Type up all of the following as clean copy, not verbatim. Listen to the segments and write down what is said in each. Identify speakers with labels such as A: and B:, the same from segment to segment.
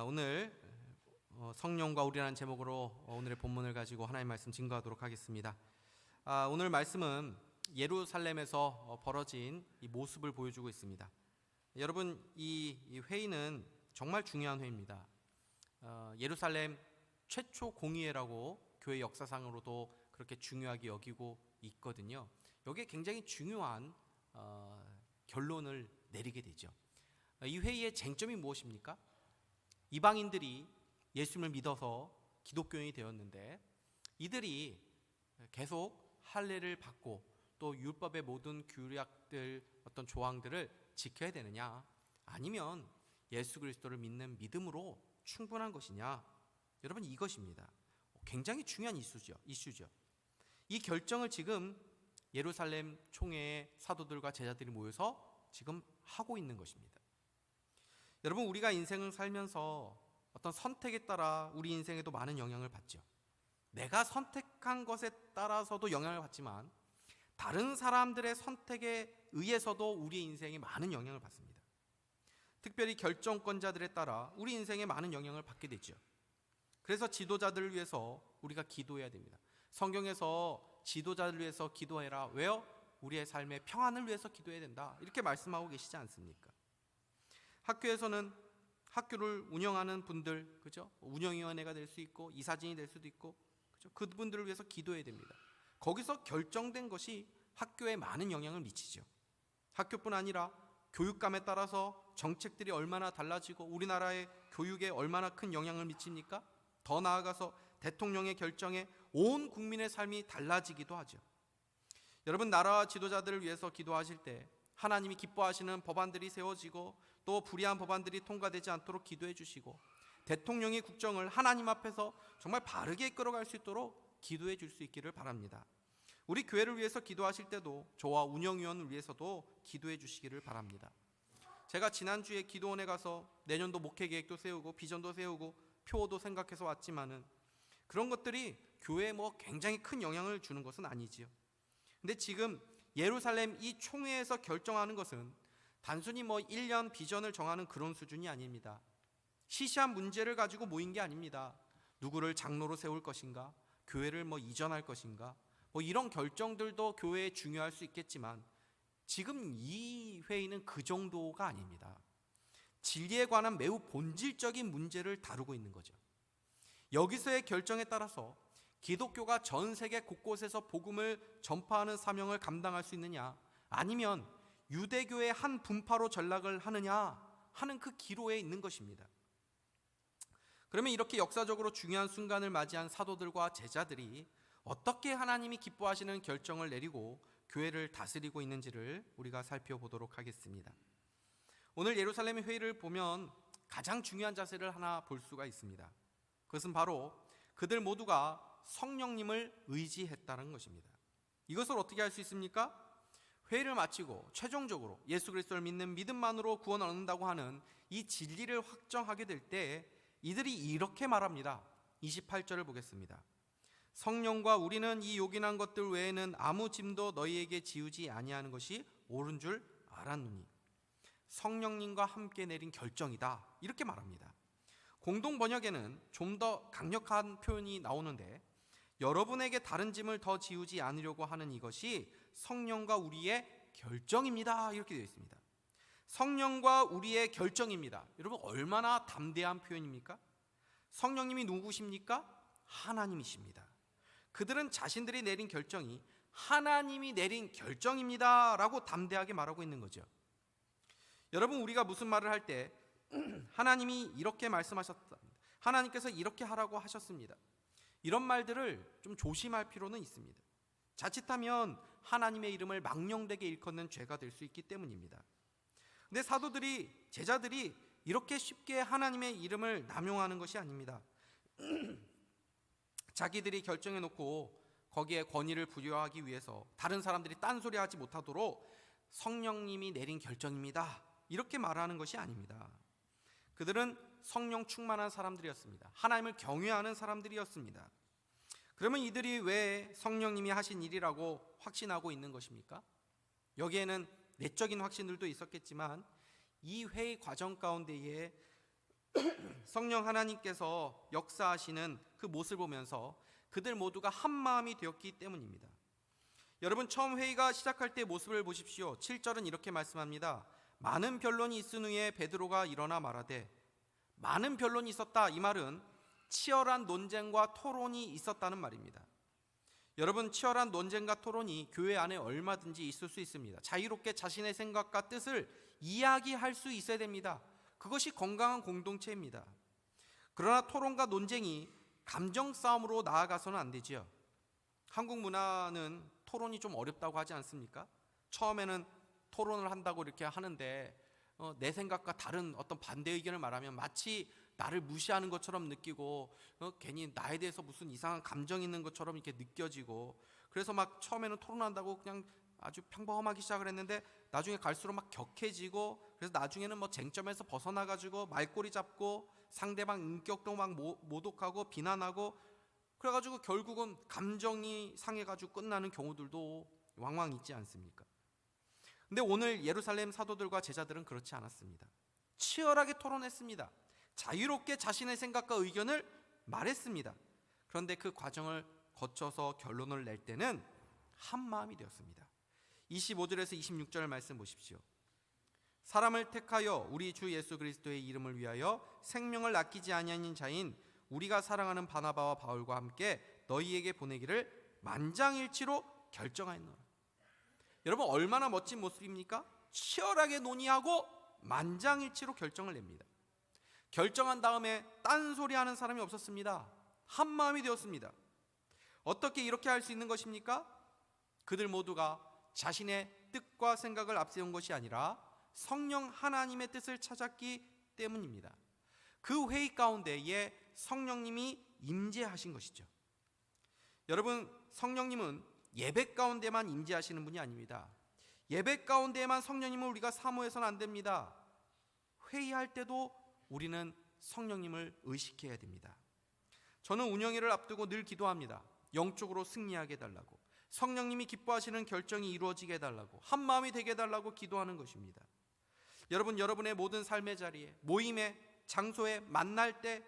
A: 오늘 성령과 우리라는 제목으로 오늘의 본문을 가지고 하나님의 말씀 증거하도록 하겠습니다. 오늘 말씀은 예루살렘에서 벌어진 이 모습을 보여주고 있습니다. 여러분, 이 회의는 정말 중요한 회의입니다. 예루살렘 최초 공의회라고 교회 역사상으로도 그렇게 중요하게 여기고 있거든요. 여기에 굉장히 중요한 결론을 내리게 되죠. 이 회의의 쟁점이 무엇입니까? 이방인들이 예수님을 믿어서 기독교인이 되었는데 이들이 계속 할례를 받고 또 율법의 모든 규약들, 어떤 조항들을 지켜야 되느냐, 아니면 예수 그리스도를 믿는 믿음으로 충분한 것이냐. 여러분, 이것입니다. 굉장히 중요한 이슈죠. 이 결정을 지금 예루살렘 총회의 사도들과 제자들이 모여서 지금 하고 있는 것입니다. 여러분, 우리가 인생을 살면서 어떤 선택에 따라 우리 인생에도 많은 영향을 받죠. 내가 선택한 것에 따라서도 영향을 받지만 다른 사람들의 선택에 의해서도 우리 인생에 많은 영향을 받습니다. 특별히 결정권자들에 따라 우리 인생에 많은 영향을 받게 되죠. 그래서 지도자들을 위해서 우리가 기도해야 됩니다. 성경에서 지도자들을 위해서 기도해라. 왜요? 우리의 삶의 평안을 위해서 기도해야 된다, 이렇게 말씀하고 계시지 않습니까? 학교에서는 학교를 운영하는 분들, 그죠? 운영위원회가 될 수 있고 이사진이 될 수도 있고, 그죠? 그분들을 위해서 기도해야 됩니다. 거기서 결정된 것이 학교에 많은 영향을 미치죠. 학교뿐 아니라 교육감에 따라서 정책들이 얼마나 달라지고 우리나라의 교육에 얼마나 큰 영향을 미칩니까? 더 나아가서 대통령의 결정에 온 국민의 삶이 달라지기도 하죠. 여러분, 나라와 지도자들을 위해서 기도하실 때 하나님이 기뻐하시는 법안들이 세워지고 또 불의한 법안들이 통과되지 않도록 기도해 주시고, 대통령의 국정을 하나님 앞에서 정말 바르게 이끌어갈 수 있도록 기도해 줄 수 있기를 바랍니다. 우리 교회를 위해서 기도하실 때도 저와 운영위원을 위해서도 기도해 주시기를 바랍니다. 제가 지난주에 기도원에 가서 내년도 목회 계획도 세우고 비전도 세우고 표도 생각해서 왔지만은 그런 것들이 교회에 굉장히 큰 영향을 주는 것은 아니지요. 근데 지금 예루살렘 이 총회에서 결정하는 것은 단순히 1년 비전을 정하는 그런 수준이 아닙니다. 시시한 문제를 가지고 모인 게 아닙니다. 누구를 장로로 세울 것인가, 교회를 이전할 것인가, 이런 결정들도 교회에 중요할 수 있겠지만 지금 이 회의는 그 정도가 아닙니다. 진리에 관한 매우 본질적인 문제를 다루고 있는 거죠. 여기서의 결정에 따라서 기독교가 전 세계 곳곳에서 복음을 전파하는 사명을 감당할 수 있느냐, 아니면 유대교의 한 분파로 전락을 하느냐 하는 그 기로에 있는 것입니다. 그러면 이렇게 역사적으로 중요한 순간을 맞이한 사도들과 제자들이 어떻게 하나님이 기뻐하시는 결정을 내리고 교회를 다스리고 있는지를 우리가 살펴보도록 하겠습니다. 오늘 예루살렘 회의를 보면 가장 중요한 자세를 하나 볼 수가 있습니다. 그것은 바로 그들 모두가 성령님을 의지했다는 것입니다. 이것을 어떻게 할 수 있습니까? 회의를 마치고 최종적으로 예수 그리스도를 믿는 믿음만으로 구원을 얻는다고 하는 이 진리를 확정하게 될 때 이들이 이렇게 말합니다. 28절을 보겠습니다. 성령과 우리는 이 요긴한 것들 외에는 아무 짐도 너희에게 지우지 아니하는 것이 옳은 줄 알았느니. 성령님과 함께 내린 결정이다, 이렇게 말합니다. 공동 번역에는 좀 더 강력한 표현이 나오는데, 여러분에게 다른 짐을 더 지우지 않으려고 하는 이것이 성령과 우리의 결정입니다, 이렇게 되어 있습니다. 성령과 우리의 결정입니다. 여러분, 얼마나 담대한 표현입니까? 성령님이 누구십니까? 하나님이십니다. 그들은 자신들이 내린 결정이 하나님이 내린 결정입니다 라고 담대하게 말하고 있는 거죠. 여러분, 우리가 무슨 말을 할 때 하나님이 이렇게 말씀하셨다, 하나님께서 이렇게 하라고 하셨습니다, 이런 말들을 좀 조심할 필요는 있습니다. 자칫하면 하나님의 이름을 망령되게 일컫는 죄가 될 수 있기 때문입니다. 근데 사도들이, 제자들이 이렇게 쉽게 하나님의 이름을 남용하는 것이 아닙니다. 자기들이 결정해 놓고 거기에 권위를 부여하기 위해서 다른 사람들이 딴소리하지 못하도록 성령님이 내린 결정입니다, 이렇게 말하는 것이 아닙니다. 그들은 성령 충만한 사람들이었습니다. 하나님을 경외하는 사람들이었습니다. 그러면 이들이 왜 성령님이 하신 일이라고 확신하고 있는 것입니까? 여기에는 내적인 확신들도 있었겠지만 이 회의 과정 가운데에 성령 하나님께서 역사하시는 그 모습을 보면서 그들 모두가 한 마음이 되었기 때문입니다. 여러분, 처음 회의가 시작할 때 모습을 보십시오. 7절은 이렇게 말씀합니다. 많은 변론이 있은 후에 베드로가 일어나 말하되, 많은 변론이 있었다, 이 말은 치열한 논쟁과 토론이 있었다는 말입니다. 여러분, 치열한 논쟁과 토론이 교회 안에 얼마든지 있을 수 있습니다. 자유롭게 자신의 생각과 뜻을 이야기할 수 있어야 됩니다. 그것이 건강한 공동체입니다. 그러나 토론과 논쟁이 감정 싸움으로 나아가서는 안 되지요. 한국 문화는 토론이 좀 어렵다고 하지 않습니까? 처음에는 토론을 한다고 이렇게 하는데 내 생각과 다른 어떤 반대 의견을 말하면 마치 나를 무시하는 것처럼 느끼고 괜히 나에 대해서 무슨 이상한 감정이 있는 것처럼 이렇게 느껴지고, 그래서 막 처음에는 토론한다고 그냥 아주 평범하게 시작을 했는데 나중에 갈수록 막 격해지고, 그래서 나중에는 뭐 쟁점에서 벗어나가지고 말꼬리 잡고 상대방 인격도 막 모독하고 비난하고, 그래가지고 결국은 감정이 상해가지고 끝나는 경우들도 왕왕 있지 않습니까? 근데 오늘 예루살렘 사도들과 제자들은 그렇지 않았습니다. 치열하게 토론했습니다. 자유롭게 자신의 생각과 의견을 말했습니다. 그런데 그 과정을 거쳐서 결론을 낼 때는 한 마음이 되었습니다. 25절에서 26절 말씀 보십시오. 사람을 택하여 우리 주 예수 그리스도의 이름을 위하여 생명을 아끼지 아니하는 자인 우리가 사랑하는 바나바와 바울과 함께 너희에게 보내기를 만장일치로 결정하였노라. 여러분, 얼마나 멋진 모습입니까? 치열하게 논의하고 만장일치로 결정을 냅니다. 결정한 다음에 딴소리하는 사람이 없었습니다. 한 마음이 되었습니다. 어떻게 이렇게 할 수 있는 것입니까? 그들 모두가 자신의 뜻과 생각을 앞세운 것이 아니라 성령 하나님의 뜻을 찾았기 때문입니다. 그 회의 가운데에 성령님이 임재하신 것이죠. 여러분, 성령님은 예배 가운데만 임재하시는 분이 아닙니다. 예배 가운데에만 성령님을 우리가 사모해서는 안 됩니다. 회의할 때도 우리는 성령님을 의식해야 됩니다. 저는 운영회를 앞두고 늘 기도합니다. 영적으로 승리하게 해달라고, 성령님이 기뻐하시는 결정이 이루어지게 해달라고, 한 마음이 되게 해달라고 기도하는 것입니다. 여러분, 여러분의 모든 삶의 자리에, 모임에, 장소에, 만날 때,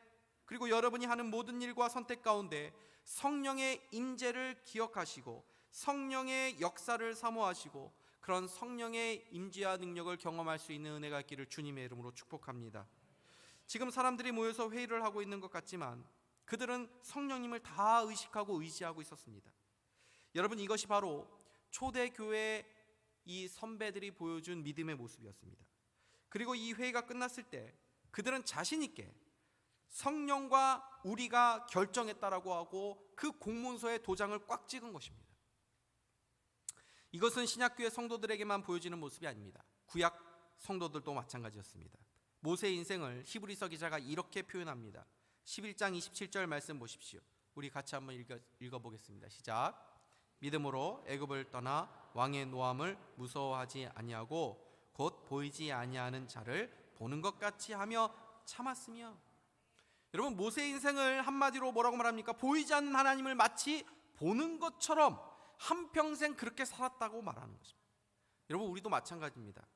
A: 그리고 여러분이 하는 모든 일과 선택 가운데 성령의 임재를 기억하시고 성령의 역사를 사모하시고 그런 성령의 임재와 능력을 경험할 수 있는 은혜가 있기를 주님의 이름으로 축복합니다. 지금 사람들이 모여서 회의를 하고 있는 것 같지만 그들은 성령님을 다 의식하고 의지하고 있었습니다. 여러분, 이것이 바로 초대교회의 이 선배들이 보여준 믿음의 모습이었습니다. 그리고 이 회의가 끝났을 때 그들은 자신 있게 성령과 우리가 결정했다라고 하고 그 공문서에 도장을 꽉 찍은 것입니다. 이것은 신약교회 성도들에게만 보여지는 모습이 아닙니다. 구약 성도들도 마찬가지였습니다. 모세의 인생을 히브리서 기자가 이렇게 표현합니다. 11장 27절 말씀 보십시오. 우리 같이 한번 읽어보겠습니다. 시작. 믿음으로 애굽을 떠나 왕의 노함을 무서워하지 아니하고 곧 보이지 아니하는 자를 보는 것 같이 하며 참았으며. 여러분, 모세의 인생을 한마디로 뭐라고 말합니까? 보이지 않는 하나님을 마치 보는 것처럼 한평생 그렇게 살았다고 말하는 것입니다. 여러분, 우리도 마찬가지입니다.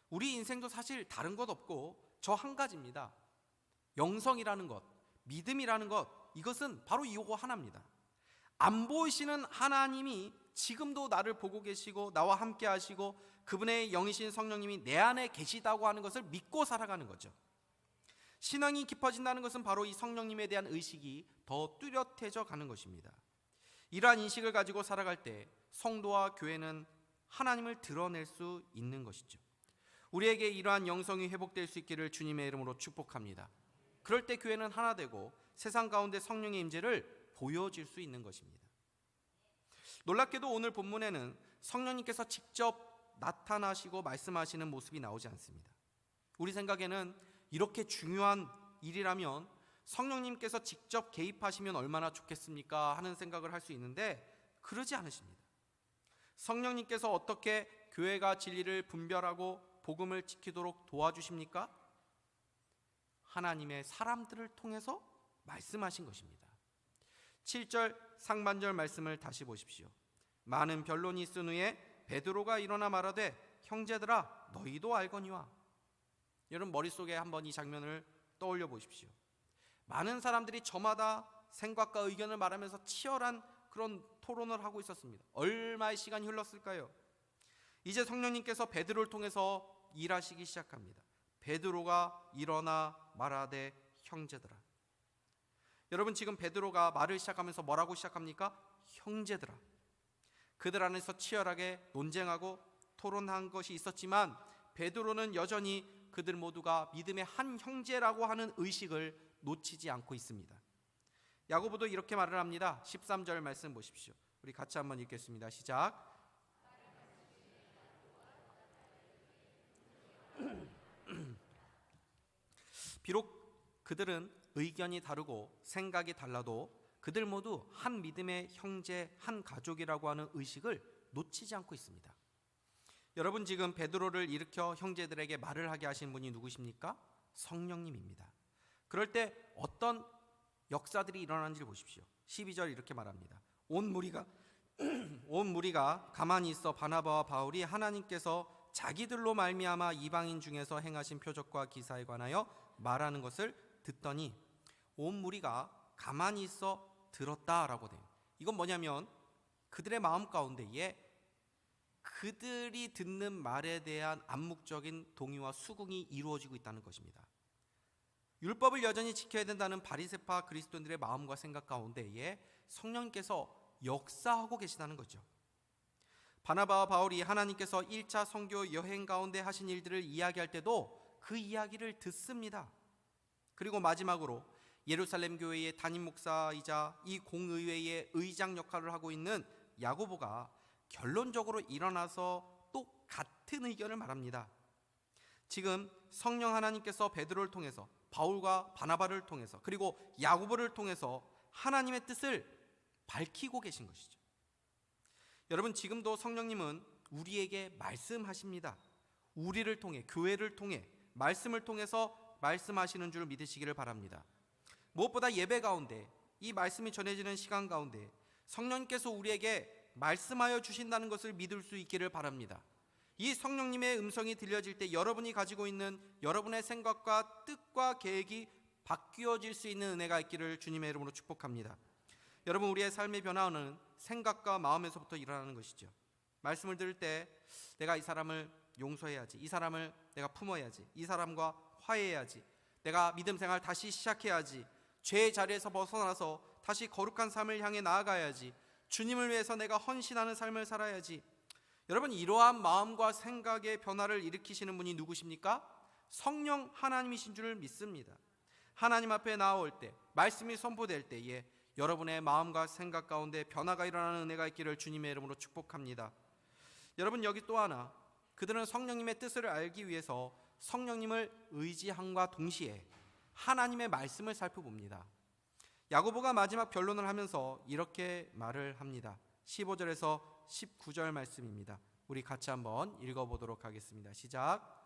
A: 우리 인생도 사실 다른 것 없고 저 한 가지입니다. 영성이라는 것, 믿음이라는 것, 이것은 바로 이거 하나입니다. 안 보이시는 하나님이 지금도 나를 보고 계시고 나와 함께 하시고 그분의 영이신 성령님이 내 안에 계시다고 하는 것을 믿고 살아가는 거죠. 신앙이 깊어진다는 것은 바로 이 성령님에 대한 의식이 더 뚜렷해져 가는 것입니다. 이러한 인식을 가지고 살아갈 때 성도와 교회는 하나님을 드러낼 수 있는 것이죠. 우리에게 이러한 영성이 회복될 수 있기를 주님의 이름으로 축복합니다. 그럴 때 교회는 하나 되고 세상 가운데 성령의 임재를 보여줄 수 있는 것입니다. 놀랍게도 오늘 본문에는 성령님께서 직접 나타나시고 말씀하시는 모습이 나오지 않습니다. 우리 생각에는 이렇게 중요한 일이라면 성령님께서 직접 개입하시면 얼마나 좋겠습니까 하는 생각을 할 수 있는데 그러지 않으십니다. 성령님께서 어떻게 교회가 진리를 분별하고 복음을 지키도록 도와주십니까? 하나님의 사람들을 통해서 말씀하신 것입니다. 7절 상반절 말씀을 다시 보십시오. 많은 변론이 있은 후에 베드로가 일어나 말하되 형제들아 너희도 알거니와. 여러분, 머릿속에 한번 이 장면을 떠올려 보십시오. 많은 사람들이 저마다 생각과 의견을 말하면서 치열한 그런 토론을 하고 있었습니다. 얼마의 시간이 흘렀을까요? 이제 성령님께서 베드로를 통해서 일하시기 시작합니다. 베드로가 일어나 말하되 형제들아. 여러분, 지금 베드로가 말을 시작하면서 뭐라고 시작합니까? 형제들아. 그들 안에서 치열하게 논쟁하고 토론한 것이 있었지만 베드로는 여전히 그들 모두가 믿음의 한 형제라고 하는 의식을 놓치지 않고 있습니다. 야고보도 이렇게 말을 합니다. 13절 말씀 보십시오. 우리 같이 한번 읽겠습니다. 시작. 비록 그들은 의견이 다르고 생각이 달라도 그들 모두 한 믿음의 형제, 한 가족이라고 하는 의식을 놓치지 않고 있습니다. 여러분, 지금 베드로를 일으켜 형제들에게 말을 하게 하신 분이 누구십니까? 성령님입니다. 그럴 때 어떤 역사들이 일어나는지를 보십시오. 12절 이렇게 말합니다. 온 무리가 가만히 있어 바나바와 바울이 하나님께서 자기들로 말미암아 이방인 중에서 행하신 표적과 기사에 관하여 말하는 것을 듣더니 온 무리가 가만히 있어 들었다라고 돼요. 이건 뭐냐면 그들의 마음 가운데에 그들이 듣는 말에 대한 암묵적인 동의와 수긍이 이루어지고 있다는 것입니다. 율법을 여전히 지켜야 된다는 바리새파 그리스도인들의 마음과 생각 가운데에 성령님께서 역사하고 계시다는 거죠. 바나바와 바울이 하나님께서 1차 선교 여행 가운데 하신 일들을 이야기할 때도 그 이야기를 듣습니다. 그리고 마지막으로 예루살렘 교회의 담임 목사이자 이 공의회의 의장 역할을 하고 있는 야고보가 결론적으로 일어나서 또 같은 의견을 말합니다. 지금 성령 하나님께서 베드로를 통해서 바울과 바나바를 통해서 그리고 야고보를 통해서 하나님의 뜻을 밝히고 계신 것이죠. 여러분, 지금도 성령님은 우리에게 말씀하십니다. 우리를 통해, 교회를 통해, 말씀을 통해서 말씀하시는 줄 믿으시기를 바랍니다. 무엇보다 예배 가운데, 이 말씀이 전해지는 시간 가운데 성령님께서 우리에게 말씀하여 주신다는 것을 믿을 수 있기를 바랍니다. 이 성령님의 음성이 들려질 때 여러분이 가지고 있는 여러분의 생각과 뜻과 계획이 바뀌어질 수 있는 은혜가 있기를 주님의 이름으로 축복합니다. 여러분, 우리의 삶의 변화는 생각과 마음에서부터 일어나는 것이죠. 말씀을 들을 때 내가 이 사람을 용서해야지, 이 사람을 내가 품어야지, 이 사람과 화해해야지, 내가 믿음 생활 다시 시작해야지, 죄의 자리에서 벗어나서 다시 거룩한 삶을 향해 나아가야지, 주님을 위해서 내가 헌신하는 삶을 살아야지. 여러분, 이러한 마음과 생각의 변화를 일으키시는 분이 누구십니까? 성령 하나님이신 줄 믿습니다. 하나님 앞에 나올 때, 말씀이 선포될 때에 여러분의 마음과 생각 가운데 변화가 일어나는 은혜가 있기를 주님의 이름으로 축복합니다. 여러분, 여기 또 하나, 그들은 성령님의 뜻을 알기 위해서 성령님을 의지함과 동시에 하나님의 말씀을 살펴봅니다. 야고보가 마지막 변론을 하면서 이렇게 말을 합니다. 15절에서 19절 말씀입니다. 우리 같이 한번 읽어보도록 하겠습니다. 시작.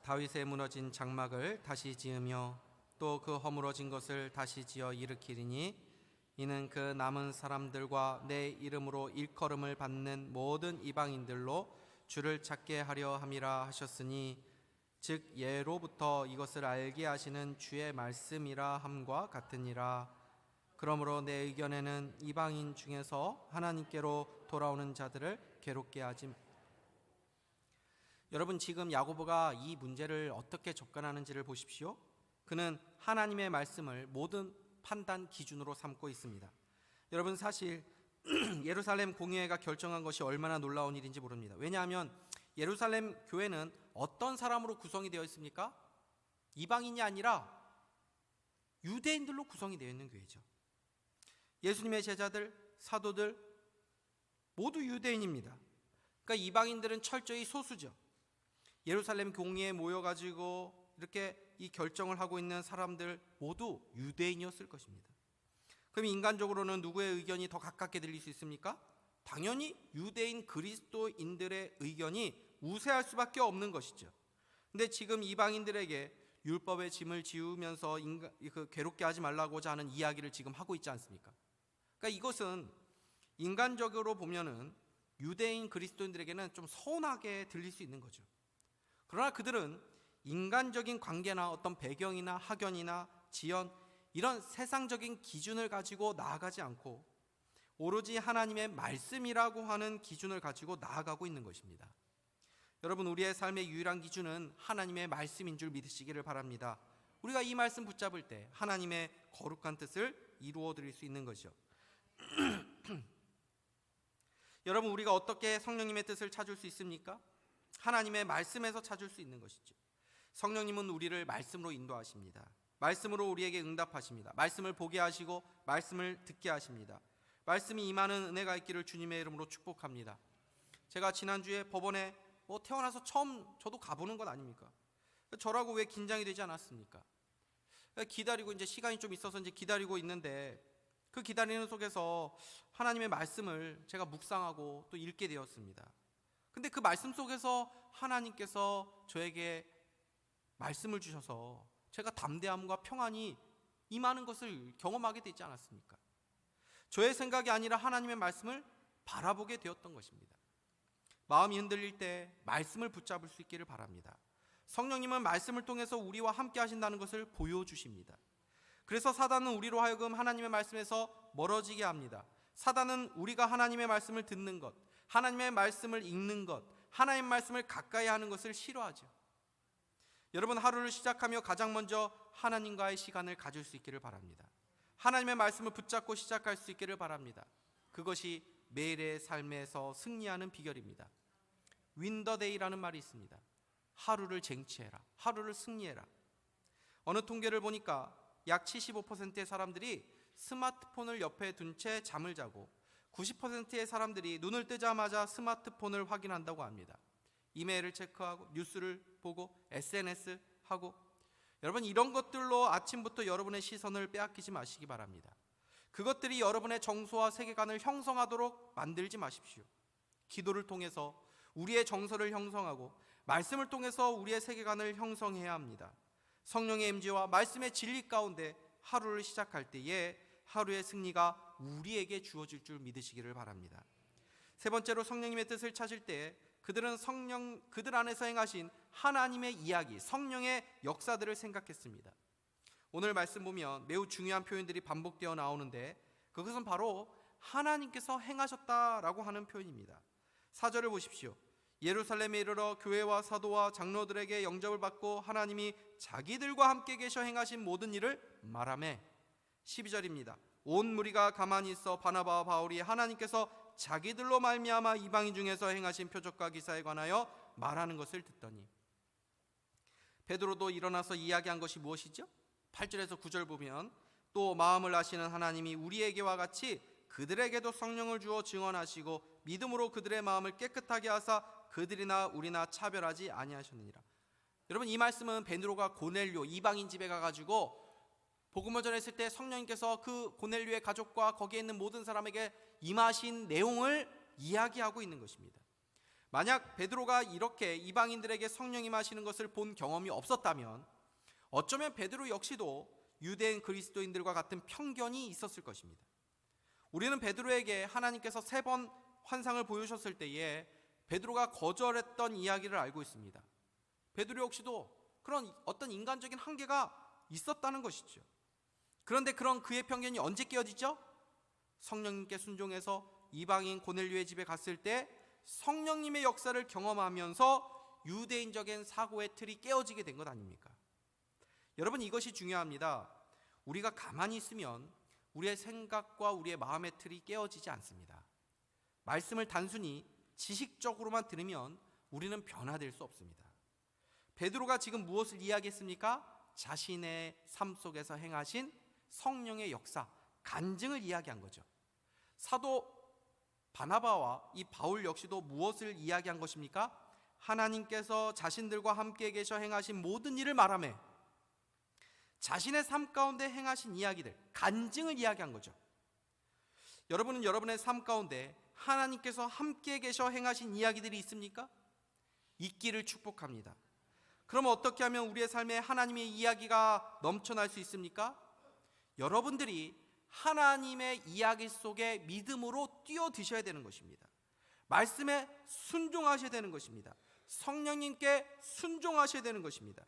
A: 다윗의 무너진 장막을 다시 지으며 또 그 허물어진 것을 다시 지어 일으키리니 이는 그 남은 사람들과 내 이름으로 일컬음을 받는 모든 이방인들로 주를 찾게 하려 함이라 하셨으니 즉 예로부터 이것을 알게 하시는 주의 말씀이라 함과 같으니라. 그러므로 내 의견에는 이방인 중에서 하나님께로 돌아오는 자들을 괴롭게 하지. 여러분, 지금 야고보가 이 문제를 어떻게 접근하는지를 보십시오. 그는 하나님의 말씀을 모든 판단 기준으로 삼고 있습니다. 여러분, 사실 예루살렘 공의회가 결정한 것이 얼마나 놀라운 일인지 모릅니다. 왜냐하면 예루살렘 교회는 어떤 사람으로 구성이 되어 있습니까? 이방인이 아니라 유대인들로 구성이 되어 있는 교회죠. 예수님의 제자들, 사도들 모두 유대인입니다. 그러니까 이방인들은 철저히 소수죠. 예루살렘 공의회에 모여가지고 이렇게 이 결정을 하고 있는 사람들 모두 유대인이었을 것입니다. 그럼 인간적으로는 누구의 의견이 더 가깝게 들릴 수 있습니까? 당연히 유대인 그리스도인들의 의견이 우세할 수밖에 없는 것이죠. 근데 지금 이방인들에게 율법의 짐을 지우면서 괴롭게 하지 말라고자 하는 이야기를 지금 하고 있지 않습니까? 그러니까 이것은 인간적으로 보면은 유대인 그리스도인들에게는 좀 서운하게 들릴 수 있는 거죠. 그러나 그들은 인간적인 관계나 어떤 배경이나 학연이나 지연, 이런 세상적인 기준을 가지고 나아가지 않고 오로지 하나님의 말씀이라고 하는 기준을 가지고 나아가고 있는 것입니다. 여러분, 우리의 삶의 유일한 기준은 하나님의 말씀인 줄 믿으시기를 바랍니다. 우리가 이 말씀 붙잡을 때 하나님의 거룩한 뜻을 이루어 드릴 수 있는 것이죠. 여러분, 우리가 어떻게 성령님의 뜻을 찾을 수 있습니까? 하나님의 말씀에서 찾을 수 있는 것이죠. 성령님은 우리를 말씀으로 인도하십니다. 말씀으로 우리에게 응답하십니다. 말씀을 보게 하시고 말씀을 듣게 하십니다. 말씀이 임하는 은혜가 있기를 주님의 이름으로 축복합니다. 제가 지난주에 법원에 태어나서 처음 저도 가보는 것 아닙니까? 저라고 왜 긴장이 되지 않았습니까? 기다리고 이제 시간이 좀 있어서 이제 기다리고 있는데 그 기다리는 속에서 하나님의 말씀을 제가 묵상하고 또 읽게 되었습니다. 근데 그 말씀 속에서 하나님께서 저에게 말씀을 주셔서 제가 담대함과 평안이 임하는 것을 경험하게 되지 않았습니까? 저의 생각이 아니라 하나님의 말씀을 바라보게 되었던 것입니다. 마음이 흔들릴 때 말씀을 붙잡을 수 있기를 바랍니다. 성령님은 말씀을 통해서 우리와 함께 하신다는 것을 보여주십니다. 그래서 사단은 우리로 하여금 하나님의 말씀에서 멀어지게 합니다. 사단은 우리가 하나님의 말씀을 듣는 것, 하나님의 말씀을 읽는 것, 하나님의 말씀을 가까이 하는 것을 싫어하죠. 여러분, 하루를 시작하며 가장 먼저 하나님과의 시간을 가질 수 있기를 바랍니다. 하나님의 말씀을 붙잡고 시작할 수 있기를 바랍니다. 그것이 매일의 삶에서 승리하는 비결입니다. 윈더데이라는 말이 있습니다. 하루를 쟁취해라, 하루를 승리해라. 어느 통계를 보니까 약 75%의 사람들이 스마트폰을 옆에 둔 채 잠을 자고 90%의 사람들이 눈을 뜨자마자 스마트폰을 확인한다고 합니다. 이메일을 체크하고 뉴스를 보고 SNS 하고, 여러분, 이런 것들로 아침부터 여러분의 시선을 빼앗기지 마시기 바랍니다. 그것들이 여러분의 정서와 세계관을 형성하도록 만들지 마십시오. 기도를 통해서 우리의 정서를 형성하고 말씀을 통해서 우리의 세계관을 형성해야 합니다. 성령의 임재와 말씀의 진리 가운데 하루를 시작할 때에 하루의 승리가 우리에게 주어질 줄 믿으시기를 바랍니다. 세 번째로, 성령님의 뜻을 찾을 때 그들 안에서 행하신 하나님의 이야기, 성령의 역사들을 생각했습니다. 오늘 말씀 보면 매우 중요한 표현들이 반복되어 나오는데 그것은 바로 하나님께서 행하셨다라고 하는 표현입니다. 4절을 보십시오. 예루살렘에 이르러 교회와 사도와 장로들에게 영접을 받고 하나님이 자기들과 함께 계셔 행하신 모든 일을 말하매. 12절입니다. 온 무리가 가만히 있어 바나바와 바울이 하나님께서 자기들로 말미암아 이방인 중에서 행하신 표적과 기사에 관하여 말하는 것을 듣더니. 베드로도 일어나서 이야기한 것이 무엇이죠? 8절에서 9절 보면, 또 마음을 아시는 하나님이 우리에게와 같이 그들에게도 성령을 주어 증언하시고 믿음으로 그들의 마음을 깨끗하게 하사 그들이나 우리나 차별하지 아니하셨느니라. 여러분, 이 말씀은 베드로가 고넬료 이방인 집에 가가지고 복음을 전했을 때 성령님께서 그 고넬료의 가족과 거기에 있는 모든 사람에게 임하신 내용을 이야기하고 있는 것입니다. 만약 베드로가 이렇게 이방인들에게 성령 임하시는 것을 본 경험이 없었다면 어쩌면 베드로 역시도 유대인 그리스도인들과 같은 편견이 있었을 것입니다. 우리는 베드로에게 하나님께서 3번 환상을 보여주셨을 때에 베드로가 거절했던 이야기를 알고 있습니다. 베드로 역시도 그런 어떤 인간적인 한계가 있었다는 것이죠. 그런데 그런 그의 편견이 언제 깨어지죠? 성령님께 순종해서 이방인 고넬료의 집에 갔을 때 성령님의 역사를 경험하면서 유대인적인 사고의 틀이 깨어지게 된 것 아닙니까? 여러분, 이것이 중요합니다. 우리가 가만히 있으면 우리의 생각과 우리의 마음의 틀이 깨어지지 않습니다. 말씀을 단순히 지식적으로만 들으면 우리는 변화될 수 없습니다. 베드로가 지금 무엇을 이야기했습니까? 자신의 삶 속에서 행하신 성령의 역사, 간증을 이야기한 거죠. 사도 바나바와 이 바울 역시도 무엇을 이야기한 것입니까? 하나님께서 자신들과 함께 계셔 행하신 모든 일을 말하며 자신의 삶 가운데 행하신 이야기들, 간증을 이야기한 거죠. 여러분은 여러분의 삶 가운데 하나님께서 함께 계셔 행하신 이야기들이 있습니까? 있기를 축복합니다. 그럼 어떻게 하면 우리의 삶에 하나님의 이야기가 넘쳐날 수 있습니까? 여러분들이 하나님의 이야기 속에 믿음으로 뛰어드셔야 되는 것입니다. 말씀에 순종하셔야 되는 것입니다. 성령님께 순종하셔야 되는 것입니다.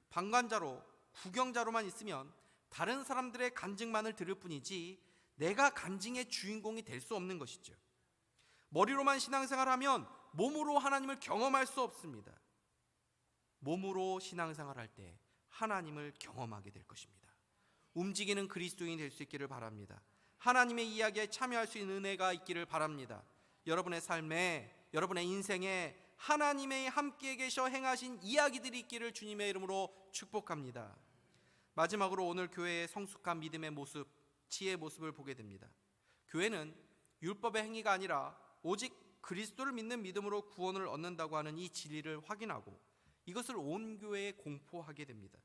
A: 방관자로 구경자로만 있으면 다른 사람들의 간증만을 들을 뿐이지 내가 간증의 주인공이 될 수 없는 것이죠. 머리로만 신앙생활하면 몸으로 하나님을 경험할 수 없습니다. 몸으로 신앙생활할 때 하나님을 경험하게 될 것입니다. 움직이는 그리스도인이 될 수 있기를 바랍니다. 하나님의 이야기에 참여할 수 있는 은혜가 있기를 바랍니다. 여러분의 삶에, 여러분의 인생에 하나님의 함께 계셔 행하신 이야기들이 있기를 주님의 이름으로 축복합니다. 마지막으로 오늘 교회의 성숙한 믿음의 모습, 지혜의 모습을 보게 됩니다. 교회는 율법의 행위가 아니라 오직 그리스도를 믿는 믿음으로 구원을 얻는다고 하는 이 진리를 확인하고 이것을 온 교회에 공포하게 됩니다.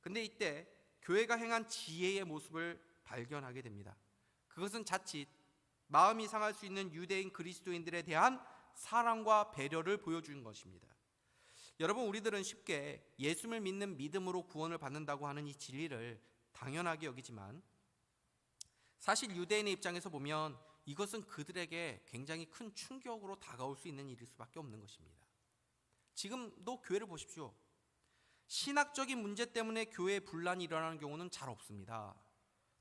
A: 근데 이때 교회가 행한 지혜의 모습을 발견하게 됩니다. 그것은 자칫 마음이 상할 수 있는 유대인 그리스도인들에 대한 사랑과 배려를 보여주는 것입니다. 여러분, 우리들은 쉽게 예수를 믿는 믿음으로 구원을 받는다고 하는 이 진리를 당연하게 여기지만 사실 유대인의 입장에서 보면 이것은 그들에게 굉장히 큰 충격으로 다가올 수 있는 일일 수밖에 없는 것입니다. 지금도 교회를 보십시오. 신학적인 문제 때문에 교회에 분란이 일어나는 경우는 잘 없습니다.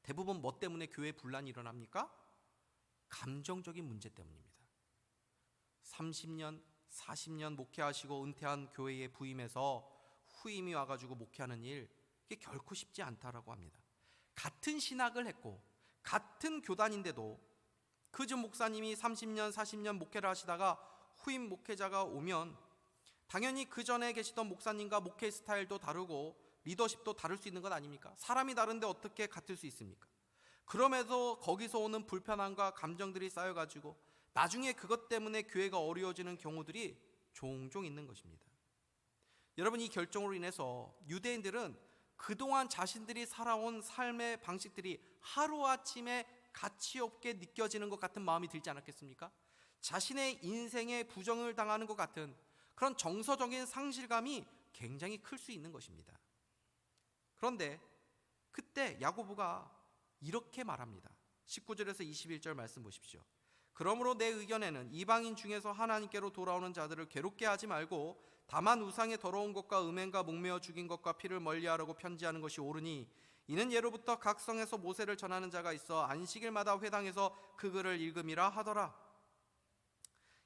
A: 대부분 뭐 때문에 교회에 분란이 일어납니까? 감정적인 문제 때문입니다. 30년, 40년 목회하시고 은퇴한 교회에 부임해서 후임이 와가지고 목회하는 일, 이게 결코 쉽지 않다라고 합니다. 같은 신학을 했고 같은 교단인데도 그전 목사님이 30년, 40년 목회를 하시다가 후임 목회자가 오면 당연히 그 전에 계시던 목사님과 목회 스타일도 다르고 리더십도 다를 수 있는 것 아닙니까? 사람이 다른데 어떻게 같을 수 있습니까? 그럼에도 거기서 오는 불편함과 감정들이 쌓여가지고 나중에 그것 때문에 교회가 어려워지는 경우들이 종종 있는 것입니다. 여러분, 이 결정으로 인해서 유대인들은 그동안 자신들이 살아온 삶의 방식들이 하루아침에 가치 없게 느껴지는 것 같은 마음이 들지 않았겠습니까? 자신의 인생에 부정을 당하는 것 같은 그런 정서적인 상실감이 굉장히 클 수 있는 것입니다. 그런데 그때 야고보가 이렇게 말합니다. 19절에서 21절 말씀 보십시오. 그러므로 내 의견에는 이방인 중에서 하나님께로 돌아오는 자들을 괴롭게 하지 말고 다만 우상의 더러운 것과 음행과 목매어 죽인 것과 피를 멀리하라고 편지하는 것이 옳으니 이는 예로부터 각 성에서 모세를 전하는 자가 있어 안식일마다 회당에서 그 글을 읽음이라 하더라.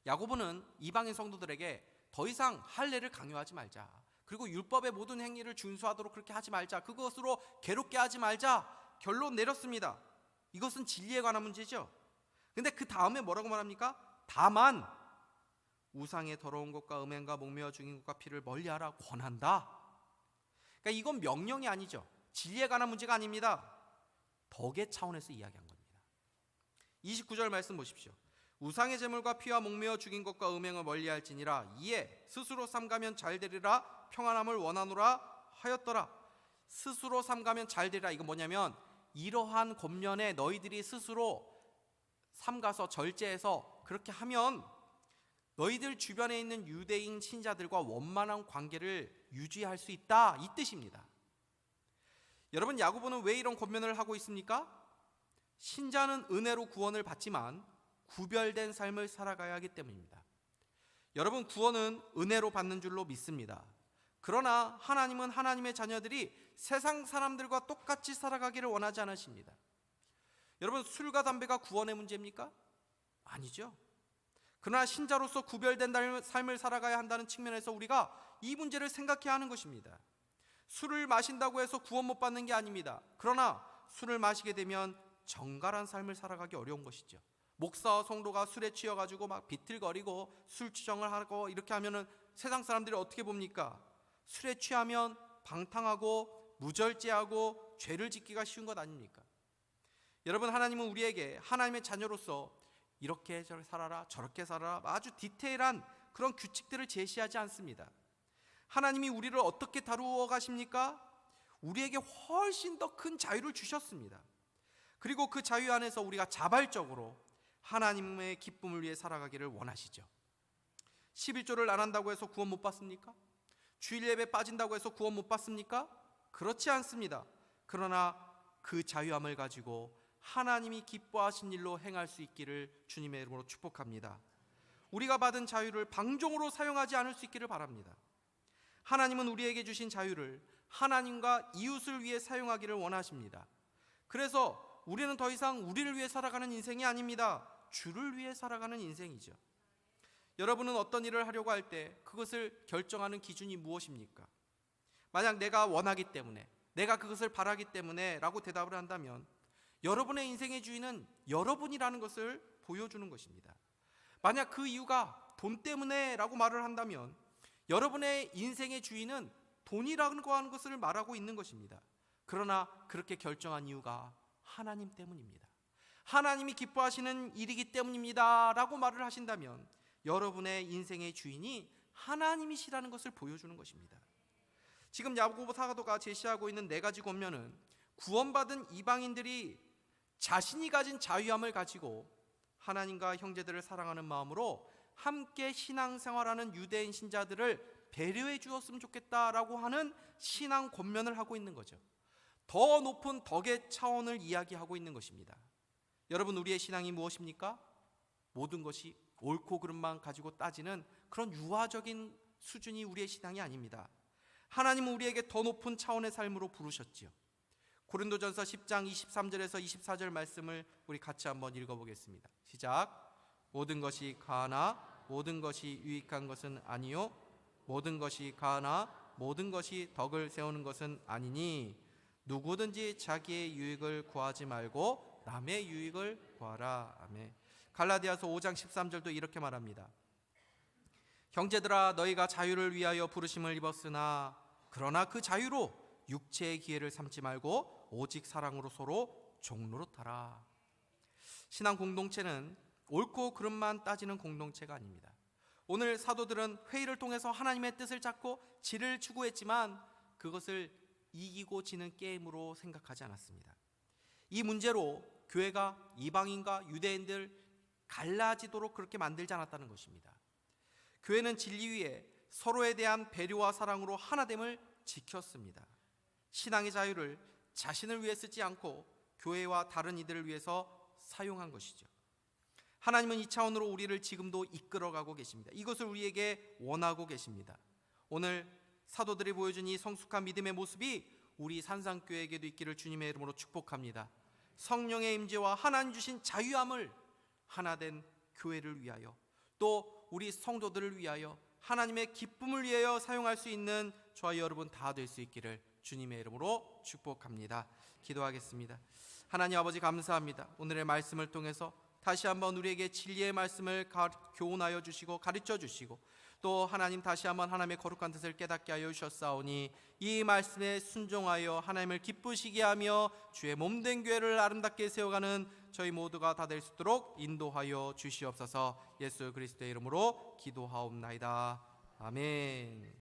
A: 야고보는 이방인 성도들에게 더 이상 할례를 강요하지 말자, 그리고 율법의 모든 행위를 준수하도록 그렇게 하지 말자, 그것으로 괴롭게 하지 말자 결론 내렸습니다. 이것은 진리에 관한 문제죠. 근데 그 다음에 뭐라고 말합니까? 다만 우상의 더러운 것과 음행과 목매어 죽인 것과 피를 멀리하라 권한다. 그러니까 이건 명령이 아니죠. 진리에 관한 문제가 아닙니다. 덕의 차원에서 이야기한 겁니다. 29절 말씀 보십시오. 우상의 제물과 피와 목매어 죽인 것과 음행을 멀리할지니라. 이에 스스로 삼가면 잘되리라 평안함을 원하노라 하였더라. 스스로 삼가면 잘되리라. 이건 뭐냐면 이러한 권면에 너희들이 스스로 삼가서 절제해서 그렇게 하면 너희들 주변에 있는 유대인 신자들과 원만한 관계를 유지할 수 있다, 이 뜻입니다. 여러분, 야고보는 왜 이런 권면을 하고 있습니까? 신자는 은혜로 구원을 받지만 구별된 삶을 살아가야 하기 때문입니다. 여러분, 구원은 은혜로 받는 줄로 믿습니다. 그러나 하나님은 하나님의 자녀들이 세상 사람들과 똑같이 살아가기를 원하지 않으십니다. 여러분, 술과 담배가 구원의 문제입니까? 아니죠. 그러나 신자로서 구별된 삶을 살아가야 한다는 측면에서 우리가 이 문제를 생각해야 하는 것입니다. 술을 마신다고 해서 구원 못 받는 게 아닙니다. 그러나 술을 마시게 되면 정갈한 삶을 살아가기 어려운 것이죠. 목사와 성도가 술에 취해가지고 막 비틀거리고 술 추정을 하고 이렇게 하면은 세상 사람들이 어떻게 봅니까? 술에 취하면 방탕하고 무절제하고 죄를 짓기가 쉬운 것 아닙니까? 여러분, 하나님은 우리에게 하나님의 자녀로서 이렇게 살아라 저렇게 살아라 아주 디테일한 그런 규칙들을 제시하지 않습니다. 하나님이 우리를 어떻게 다루어 가십니까? 우리에게 훨씬 더 큰 자유를 주셨습니다. 그리고 그 자유 안에서 우리가 자발적으로 하나님의 기쁨을 위해 살아가기를 원하시죠. 11조를 안 한다고 해서 구원 못 받습니까? 주일 예배 빠진다고 해서 구원 못 받습니까? 그렇지 않습니다. 그러나 그 자유함을 가지고 하나님이 기뻐하신 일로 행할 수 있기를 주님의 이름으로 축복합니다. 우리가 받은 자유를 방종으로 사용하지 않을 수 있기를 바랍니다. 하나님은 우리에게 주신 자유를 하나님과 이웃을 위해 사용하기를 원하십니다. 그래서 우리는 더 이상 우리를 위해 살아가는 인생이 아닙니다. 주를 위해 살아가는 인생이죠. 여러분은 어떤 일을 하려고 할 때 그것을 결정하는 기준이 무엇입니까? 만약 내가 원하기 때문에, 내가 그것을 바라기 때문에 라고 대답을 한다면 여러분의 인생의 주인은 여러분이라는 것을 보여주는 것입니다. 만약 그 이유가 돈 때문에 라고 말을 한다면 여러분의 인생의 주인은 돈이라고 하는 것을 말하고 있는 것입니다. 그러나 그렇게 결정한 이유가 하나님 때문입니다. 하나님이 기뻐하시는 일이기 때문입니다 라고 말을 하신다면 여러분의 인생의 주인이 하나님이시라는 것을 보여주는 것입니다. 지금 야고보 사도가 제시하고 있는 네 가지 권면은 구원받은 이방인들이 자신이 가진 자유함을 가지고 하나님과 형제들을 사랑하는 마음으로 함께 신앙생활하는 유대인 신자들을 배려해 주었으면 좋겠다라고 하는 신앙 권면을 하고 있는 거죠. 더 높은 덕의 차원을 이야기하고 있는 것입니다. 여러분, 우리의 신앙이 무엇입니까? 모든 것이 옳고 그름만 가지고 따지는 그런 유아적인 수준이 우리의 신앙이 아닙니다. 하나님은 우리에게 더 높은 차원의 삶으로 부르셨지요. 고린도전서 10장 23절에서 24절 말씀을 우리 같이 한번 읽어보겠습니다. 시작. 모든 것이 가하나 모든 것이 유익한 것은 아니요 모든 것이 가하나 모든 것이 덕을 세우는 것은 아니니 누구든지 자기의 유익을 구하지 말고 남의 유익을 구하라. 아멘. 갈라디아서 5장 13절도 이렇게 말합니다. 형제들아, 너희가 자유를 위하여 부르심을 입었으나 그러나 그 자유로 육체의 기회를 삼지 말고 오직 사랑으로 서로 종노릇하라. 신앙 공동체는 옳고 그름만 따지는 공동체가 아닙니다. 오늘 사도들은 회의를 통해서 하나님의 뜻을 찾고 질을 추구했지만 그것을 이기고 지는 게임으로 생각하지 않았습니다. 이 문제로 교회가 이방인과 유대인들 갈라지도록 그렇게 만들지 않았다는 것입니다. 교회는 진리 위에 서로에 대한 배려와 사랑으로 하나됨을 지켰습니다. 신앙의 자유를 자신을 위해 쓰지 않고 교회와 다른 이들을 위해서 사용한 것이죠. 하나님은 이 차원으로 우리를 지금도 이끌어가고 계십니다. 이것을 우리에게 원하고 계십니다. 오늘 사도들이 보여준 이 성숙한 믿음의 모습이 우리 산상교회에게도 있기를 주님의 이름으로 축복합니다. 성령의 임재와 하나님 주신 자유함을 하나된 교회를 위하여 또 우리 성도들을 위하여 하나님의 기쁨을 위하여 사용할 수 있는 저와 여러분 다 될 수 있기를 주님의 이름으로 축복합니다. 기도하겠습니다. 하나님 아버지, 감사합니다. 오늘의 말씀을 통해서 다시 한번 우리에게 진리의 말씀을 교훈하여 주시고 가르쳐 주시고 또 하나님 다시 한번 하나님의 거룩한 뜻을 깨닫게 하여 주셨사오니 이 말씀에 순종하여 하나님을 기쁘시게 하며 주의 몸된 교회를 아름답게 세워가는 저희 모두가 다 될 수 있도록 인도하여 주시옵소서. 예수 그리스도의 이름으로 기도하옵나이다. 아멘.